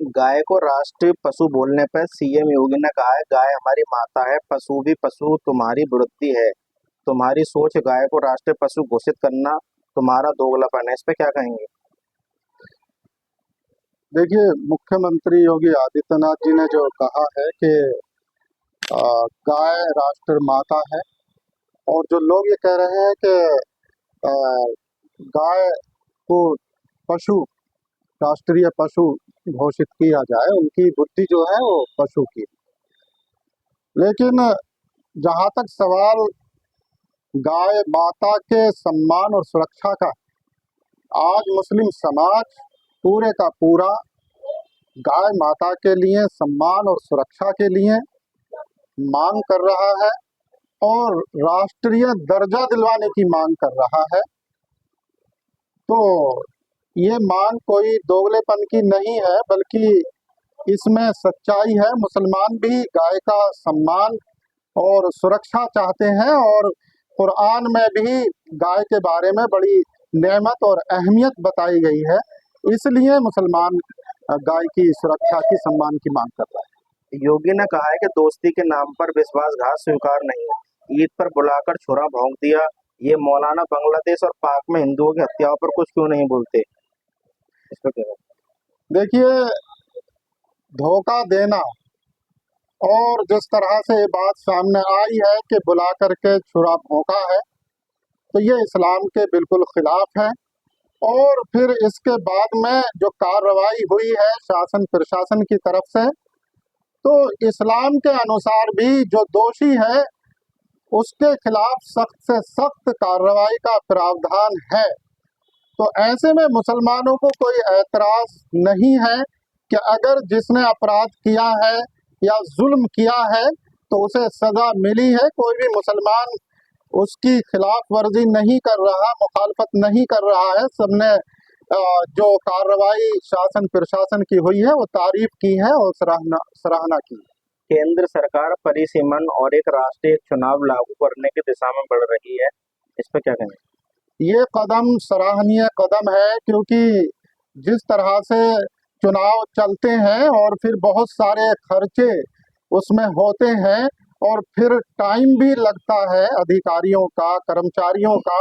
गाय को राष्ट्रीय पशु बोलने पर सीएम योगी ने कहा है, गाय हमारी माता है, पशु भी पशु तुम्हारी बुद्धि है। तुम्हारी सोच गाय को राष्ट्रीय पशु घोषित करना तुम्हारा दोगलापन है। इस पे क्या कहेंगे? देखिए, मुख्यमंत्री योगी आदित्यनाथ जी ने जो कहा है कि अ, गाय राष्ट्र माता है, और जो लोग ये कह रहे हैं कि अ, गाय को पशु राष्ट्रीय पशु घोषित किया जाए, उनकी बुद्धि जो है वो पशु की। लेकिन जहाँ तक सवाल गाय माता के सम्मान और सुरक्षा का, आज मुस्लिम समाज पूरे का पूरा गाय माता के लिए सम्मान और सुरक्षा के लिए मांग कर रहा है और राष्ट्रीय दर्जा दिलवाने की मांग कर रहा है। तो ये मांग कोई दोगलेपन की नहीं है, बल्कि इसमें सच्चाई है। मुसलमान भी गाय का सम्मान और सुरक्षा चाहते हैं, और कुरान में भी गाय के बारे में बड़ी नेमत और अहमियत बताई गई है। इसलिए मुसलमान गाय की सुरक्षा की, सम्मान की मांग कर रहा है। योगी ने कहा है कि दोस्ती के नाम पर विश्वासघात स्वीकार नहीं है। ईद पर बुलाकर छुरा भोंक दिया। ये मौलाना बांग्लादेश और पाक में हिंदुओं की हत्याओं पर कुछ क्यों नहीं बोलते? इस पर क्या? देखिए, धोखा देना और जिस तरह से ये बात सामने आई है कि बुला करके छुरा भोंका है, तो ये इस्लाम के बिल्कुल खिलाफ है। और फिर इसके बाद में जो कार्रवाई हुई है शासन प्रशासन की तरफ से, तो इस्लाम के अनुसार भी जो दोषी है उसके खिलाफ सख्त से सख्त कार्रवाई का प्रावधान है। तो ऐसे में मुसलमानों को कोई ऐतराज नहीं है कि अगर जिसने अपराध किया है या जुल्म किया है तो उसे सजा मिली है। कोई भी मुसलमान उसकी खिलाफ वर्जी नहीं कर रहा, मुखालफत नहीं कर रहा है। सबने जो कार्रवाई शासन प्रशासन की हुई है वो तारीफ की है और सराहना की। केंद्र सरकार परिसीमन और एक राष्ट्रीय चुनाव लागू करने की दिशा में बढ़ रही है। इस पर क्या कहेंगे? ये कदम सराहनीय कदम है, क्योंकि जिस तरह से चुनाव चलते हैं और फिर बहुत सारे खर्चे उसमें होते हैं, और फिर टाइम भी लगता है अधिकारियों का, कर्मचारियों का,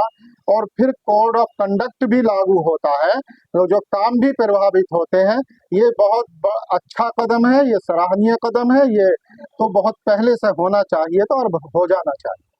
और फिर कोड ऑफ कंडक्ट भी लागू होता है, तो जो काम भी प्रभावित होते हैं। ये बहुत अच्छा कदम है, ये सराहनीय कदम है। ये तो बहुत पहले से होना चाहिए था और हो जाना चाहिए।